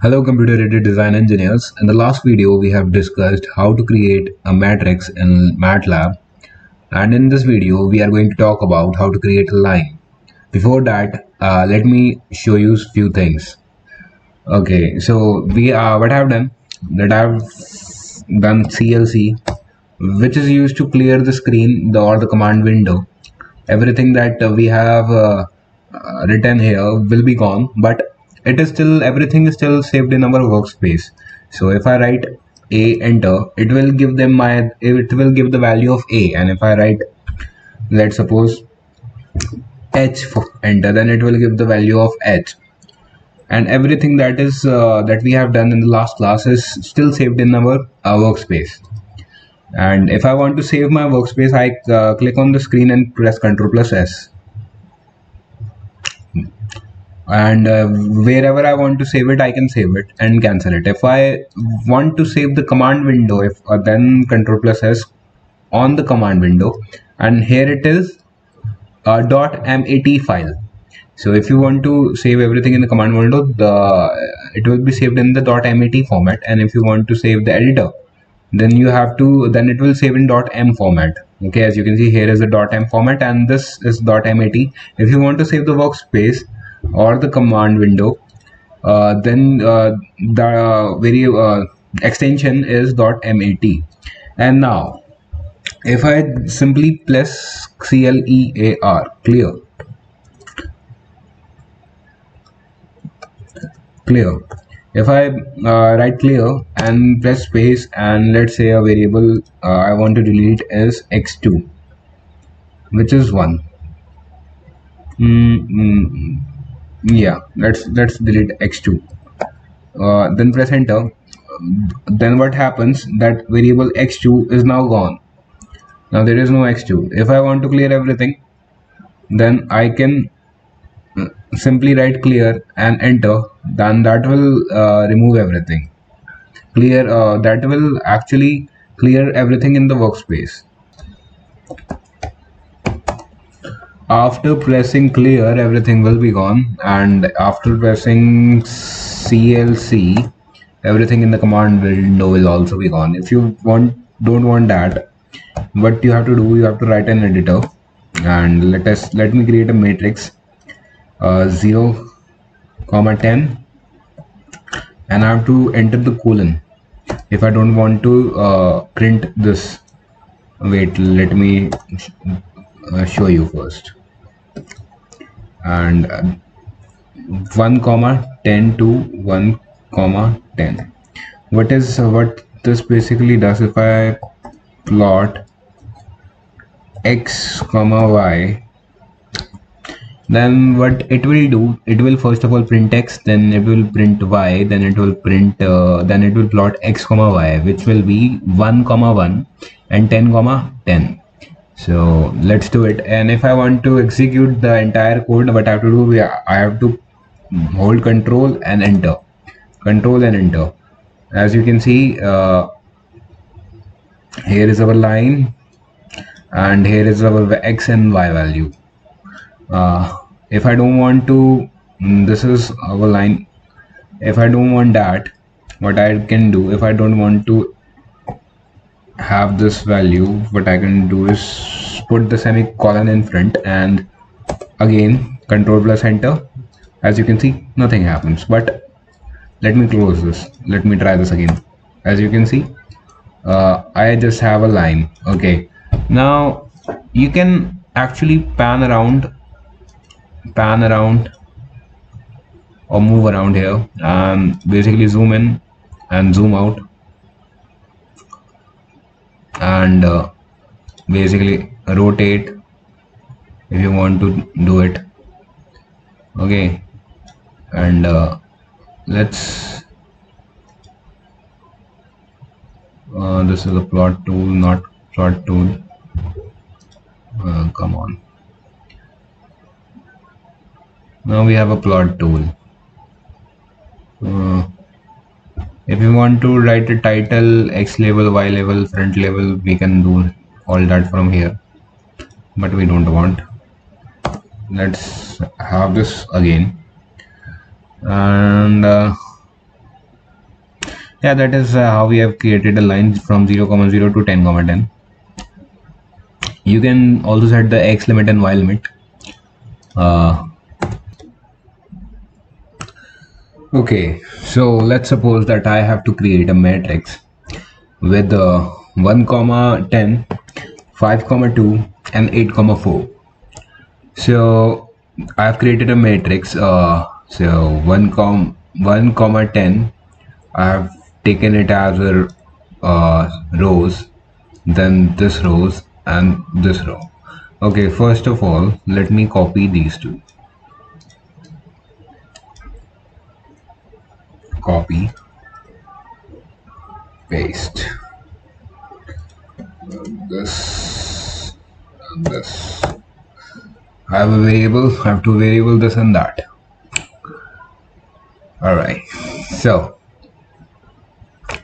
Hello computer-aided design engineers. In the last video we have discussed how to create a matrix in MATLAB, and in this video we are going to talk about how to create a line. Before that, let me show you a few things. Okay, so what I've done that I've done CLC, which is used to clear the screen or the command window. Everything that we have written here will be gone, but it is still everything is still saved in our workspace. So if I write a enter, it will give the value of a, and if I write, let's suppose, h for enter, then it will give the value of h, and everything that we have done in the last class is still saved in our workspace. And if I want to save my workspace, I click on the screen and press Ctrl plus S, and wherever I want to save it, I can save it and cancel it. If I want to save the command window, if then Ctrl plus S on the command window, and here it is a .mat file. So if you want to save everything in the command window, it will be saved in the .mat format, and if you want to save the editor, then it will save in .m format. Okay, as you can see, here is the .m format and this is .mat. If you want to save the workspace or the command window, then the very extension is .mat. And now if I simply press clear, if I write clear and press space, and let's say a variable I want to delete is x2, which is 1. Yeah, let's delete x2. Then press enter. Then what happens, that variable x2 is now gone. Now there is no x2. If I want to clear everything, then I can simply write clear and enter. Then that will remove everything. That will actually clear everything in the workspace. After pressing clear, everything will be gone, and after pressing CLC, everything in the command window will also be gone. If you don't want that, what you have to do, you have to write an editor, and let me create a matrix 0, 10, and I have to enter the colon if I don't want to print this. Wait, let me show you first. And 1,10 to 1,10. What this basically does, if I plot x, y, then what it will do, it will first of all print x, then it will print y, then it will plot x, y, which will be 1, 1 and 10, 10. So let's do it. And if I want to execute the entire code, what I have to do, I have to hold control and enter. As you can see, here is our line, and here is our x and y value. If I don't want to, this is our line. If I don't want that, what I can do, if I don't want to have this value, what I can do is put the semicolon in front, and again control plus enter. As you can see, nothing happens. But let me close this, let me try this again. As you can see, I just have a line. Okay, now you can actually pan around or move around here, and basically zoom in and zoom out, and basically rotate if you want to do it. Okay, and let's this is a plot tool, not plot tool. Come on, now we have a plot tool. If you want to write a title, X label, Y label, front label, we can do all that from here, but we don't want. Let's have this again, and Yeah, that is how we have created a line from 0 comma 0 to 10 comma 10. You can also set the x limit and y limit. uh, okay, so let's suppose that I have to create a matrix with 1 comma 10, 5 comma 2 and 8 comma 4. So I've created a matrix. So 1 comma 10, I've taken it as a rows, then this rows and this row. Okay, first of all, let me copy these two. Copy, paste this and this. I have a variable, I have two variable this and that. All right, so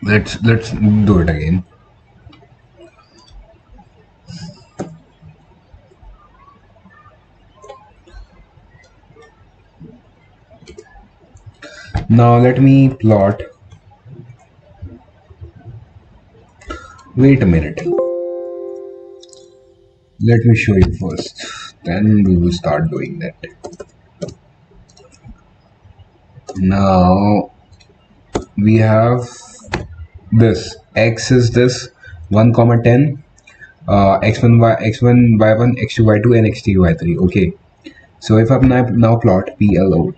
let's do it again. Now let me plot. Wait a minute. Let me show you first. Then we will start doing that. Now we have this. X is this 1 comma 10. X1 y x1 y1 x2 y2 and x3 y3. Okay. So if I now plot plot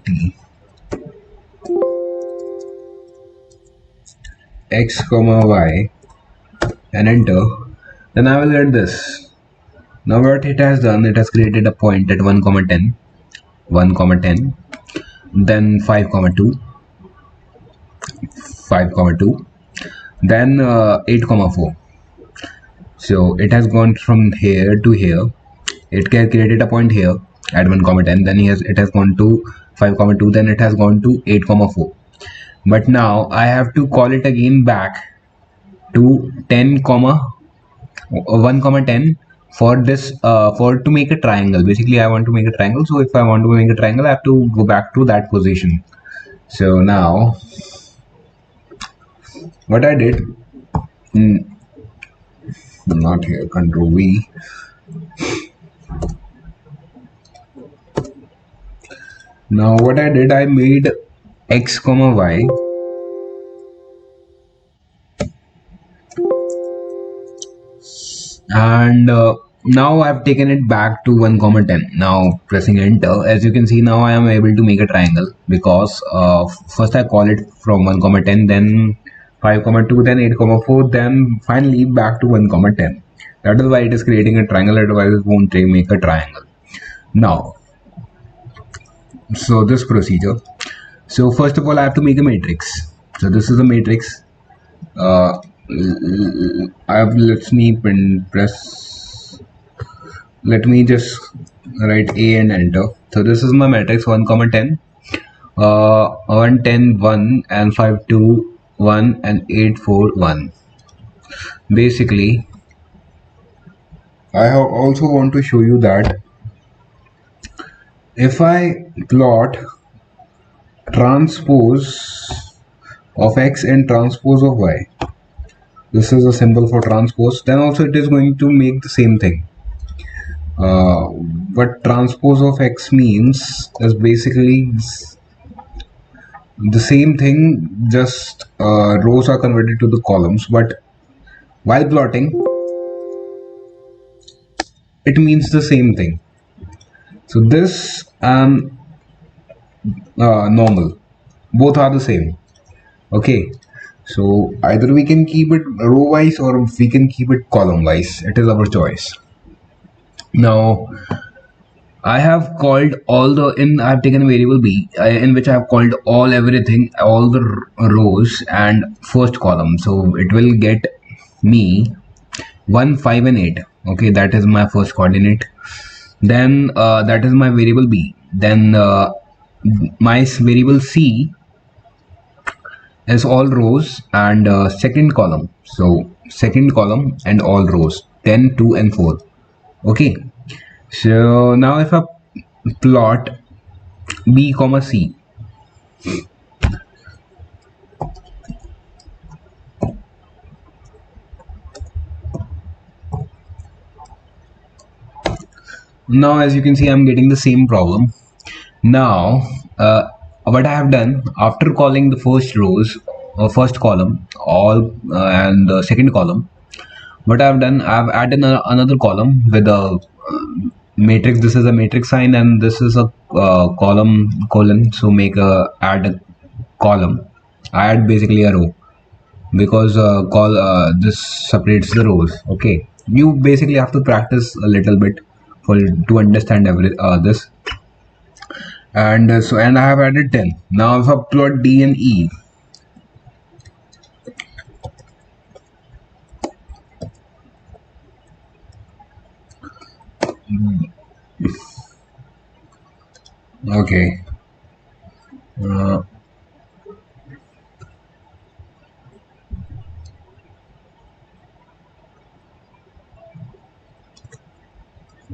x comma y and enter, then I will get this. Now what it has done, it has created a point at 1 comma 10, 1 comma 10, then 5 comma 2, 5 comma 2, then 8 comma 4. So it has gone from here to here. It created a point here at 1 comma 10, then it has gone to 5 comma 2, then it has gone to 8 comma 4. But now I have to call it again back to 10 comma 1 comma 10 for this for to make a triangle. Basically I want to make a triangle, so if I want to make a triangle I have to go back to that position. So now what I did, not here, control V, now what I did, I made x comma y and now I've taken it back to 1 comma 10. Now pressing enter, as you can see, now I am able to make a triangle because first I call it from 1 comma 10, then 5 comma 2, then 8 comma 4, then finally back to 1 comma 10. That is why it is creating a triangle, otherwise it won't make a triangle. Now, so this procedure. So first of all I have to make a matrix. So this is a matrix. Let me just write A and enter. So this is my matrix 1 comma 10, 1 10 1 and 5 2 1 and 8 4 1. Basically I have also want to show you that if I plot transpose of x and transpose of y, this is a symbol for transpose, then also it is going to make the same thing. What transpose of x means is basically the same thing, just rows are converted to the columns, but while plotting it means the same thing. So this and normal, both are the same. Okay, so either we can keep it row wise or we can keep it column wise, it is our choice. Now I have called all the I have taken a variable b in which I have called everything, all the rows and first column. So it will get me 1 5 and 8. Okay, that is my first coordinate. Then that is my variable b. Then my variable c is all rows and second column. So second column and all rows 10 2 and 4. Okay, so now if I plot b comma c, Now as you can see, I'm getting the same problem. Now what I have done after calling the first rows or first column all and the second column, what I've done, I've added another column with a matrix. This is a matrix sign and this is a colon. So make a add a column. I add basically a row because call this separates the rows. Okay, you basically have to practice a little bit for to understand this. And and I have added 10. Now if I plot D and E, okay, uh,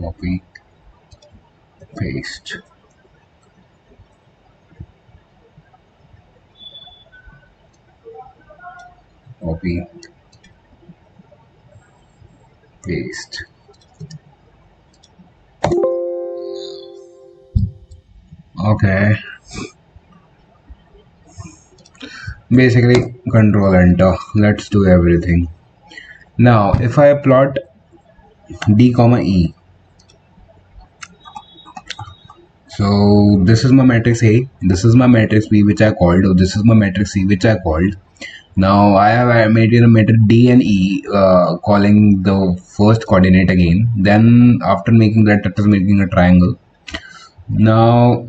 copy, paste. Copy, paste. Okay, basically control enter. Let's do everything. Now if I plot D comma E, so this is my matrix A, this is my matrix B which I called, or this is my matrix C which I called. Now I have made it a matrix D and E, calling the first coordinate again. Then after making that, it is making a triangle. Now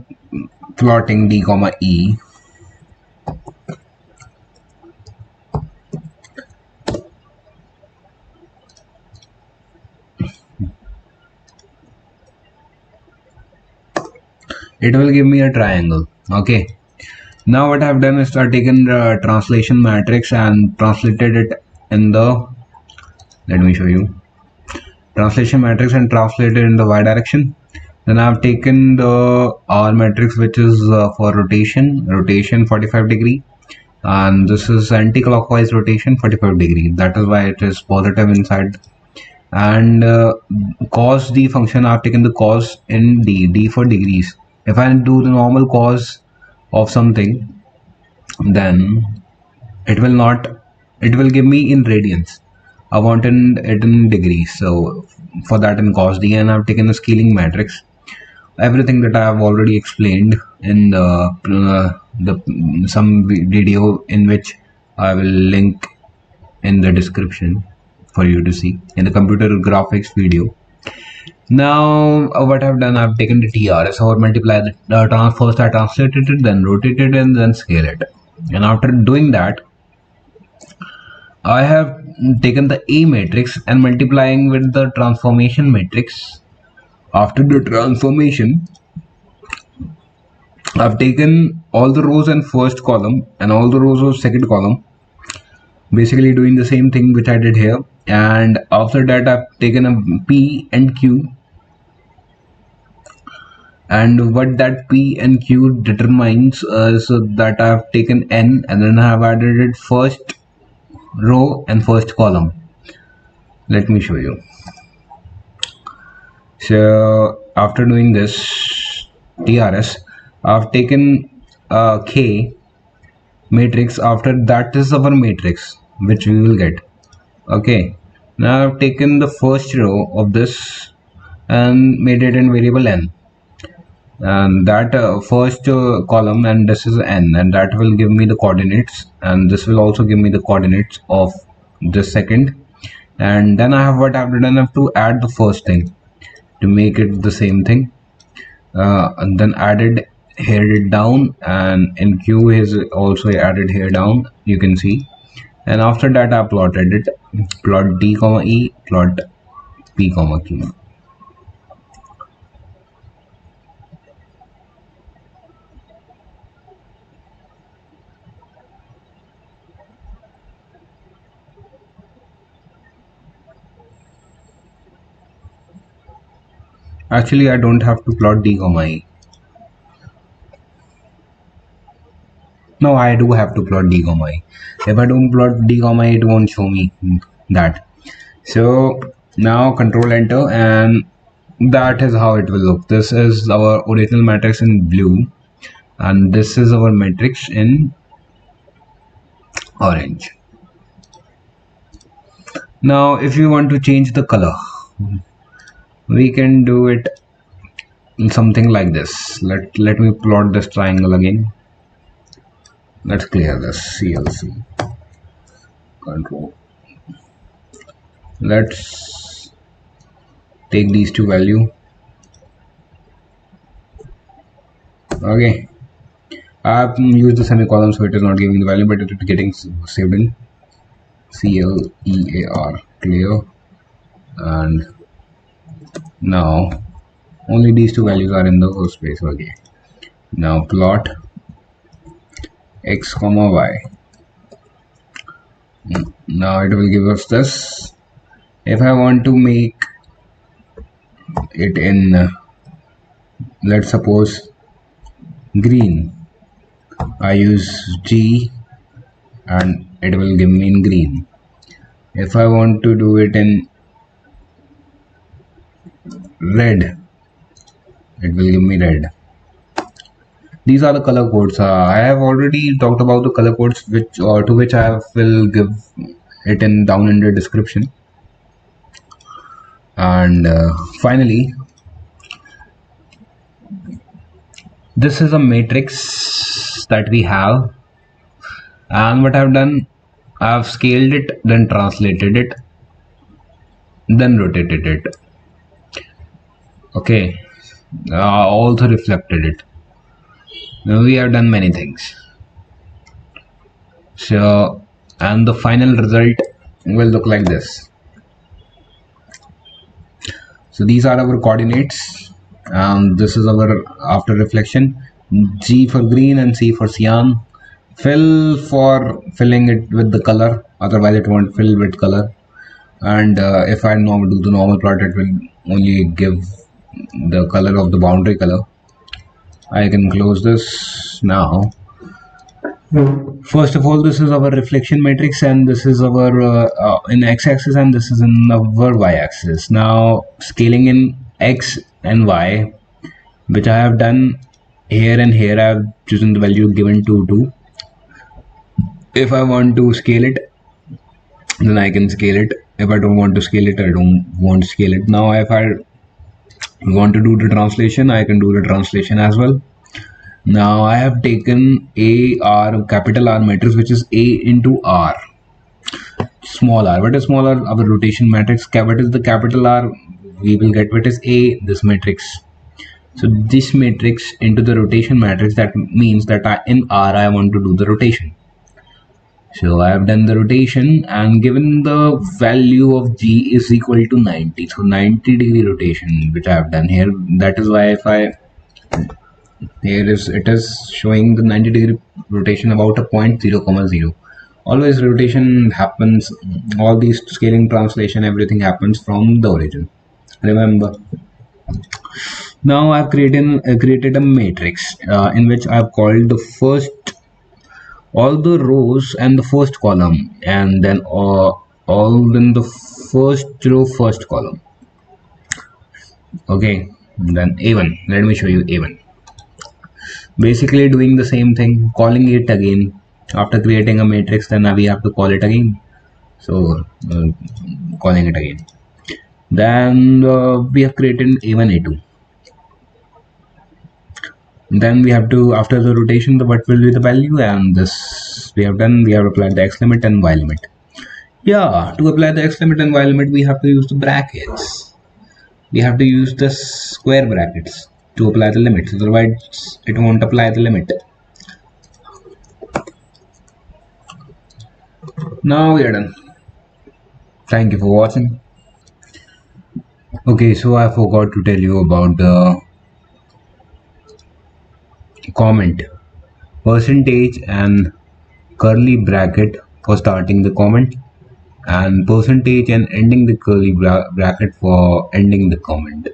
plotting D comma E. It will give me a triangle. Okay. Now what I've done is I've taken the translation matrix and translated it in the, let me show you, translation matrix and translated in the y direction. Then I've taken the R matrix which is for rotation 45 degree, and this is anti-clockwise rotation 45 degree. That is why it is positive inside. And cos D function, I've taken the cos in D for degrees. If I do the normal cos of something, then it will not, it will give me in radians. I wanted it in degrees, so for that in cos D, and I've taken the scaling matrix. Everything that I have already explained in the some video in which I will link in the description for you to see in the computer graphics video. Now what I've done, I've taken the TRS or multiply the first I translated it, then rotated it, and then scale it. And after doing that, I have taken the A matrix and multiplying with the transformation matrix. After the transformation, I've taken all the rows in first column and all the rows of second column, basically doing the same thing which I did here. And after that, I've taken a P and Q, and what that P and Q determines is that I've taken N and then I've added it first row and first column. Let me show you. So after doing this TRS, I've taken K matrix. After that is our matrix which we will get. Okay, now I've taken the first row of this and made it in variable N, and that first column, and this is N, and that will give me the coordinates, and this will also give me the coordinates of the second. And then I have what I've done, I have to add the first thing to make it the same thing, and then added here down, and in Q is also added here down, you can see. And after that I plotted it, plot D comma E, plot P comma Q. Actually I don't have to plot D comma E. No, I do have to plot D comma E. If I don't plot D comma E, it won't show me that. So now control enter, and that is how it will look. This is our original matrix in blue, and this is our matrix in orange. Now if you want to change the color, we can do it in something like this. Let me plot this triangle again. Let's clear this CLC control. Let's take these two value. Okay, I've used the semicolon so it is not giving the value, but it is getting saved in CLEAR, clear. And now only these two values are in the first space. Okay, now plot x comma y. Now it will give us this. If I want to make it in let's suppose green, I use G and it will give me in green. If I want to do it in red, it will give me red. These are the color codes. I have already talked about the color codes, to which I will give it in down in the description. And finally, this is a matrix that we have, and what I've done, I've scaled it, then translated it, then rotated it. Okay, also reflected it. Now we have done many things. So, and the final result will look like this. So these are our coordinates, and this is our after reflection. G for green and C for cyan. Fill for filling it with the color, otherwise it won't fill with color. And if I do the normal plot, it will only give the color of the boundary color. I can close this now. First of all, this is our reflection matrix, and this is our in x-axis, and this is in our y-axis. Now scaling in x and y, which I have done here and here, I have chosen the value given to 2. If I want to scale it, then I can scale it. If I don't want to scale it, I don't want to scale it. Now if I want to do the translation, I can do the translation as well. Now I have taken AR, capital R matrix, which is A into R, small r. What is small r? Our rotation matrix. What is the capital R? We will get what is A, this matrix. So this matrix into the rotation matrix, that means that in R I want to do the rotation. So I have done the rotation and given the value of G is equal to 90. So 90-degree rotation, which I have done here. That is why if I it is showing the 90-degree rotation about a point 0,0. Always rotation happens, all these scaling, translation, everything happens from the origin, remember. Now I've created a matrix in which I've called the first all the rows and the first column, and then all in the first row, first column. Okay, then A1. Let me show you A1. Basically doing the same thing, calling it again. After creating a matrix, then we have to call it again. So calling it again. Then we have created A1, A2. Then we have to, after the rotation, what will be the value, and this we have done. We have applied the x limit and y limit. Yeah, to apply the x limit and y limit, we have to use the brackets. We have to use the square brackets to apply the limits, otherwise it won't apply the limit. Now we are done. Thank you for watching. Okay, so I forgot to tell you about the comment, percentage and curly bracket for starting the comment, and percentage and ending the curly bracket for ending the comment.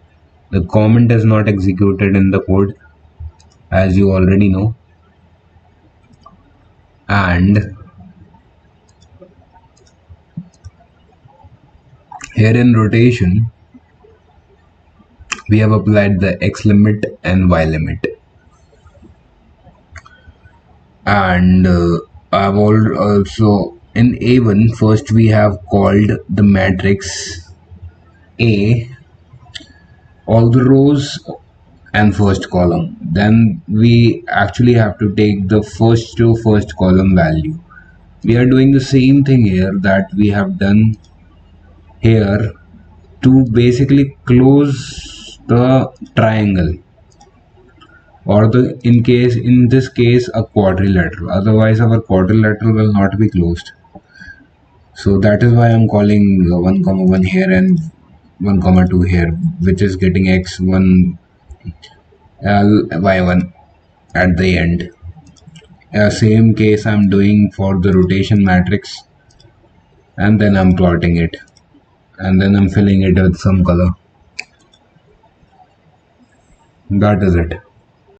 The comment is not executed in the code, as you already know, and here in rotation We have applied the x limit and y limit, and I've also in A1 first we have called the matrix A all the rows and first column. Then we actually have to take the first column value. We are doing the same thing here that we have done here to basically close the triangle, or the in this case a quadrilateral, otherwise our quadrilateral will not be closed. So that is why I'm calling 1 comma 1 here and 1 comma 2 here, which is getting x1 y1 at the end. Same case I'm doing for the rotation matrix, and then I'm plotting it, and then I'm filling it with some color. That is it.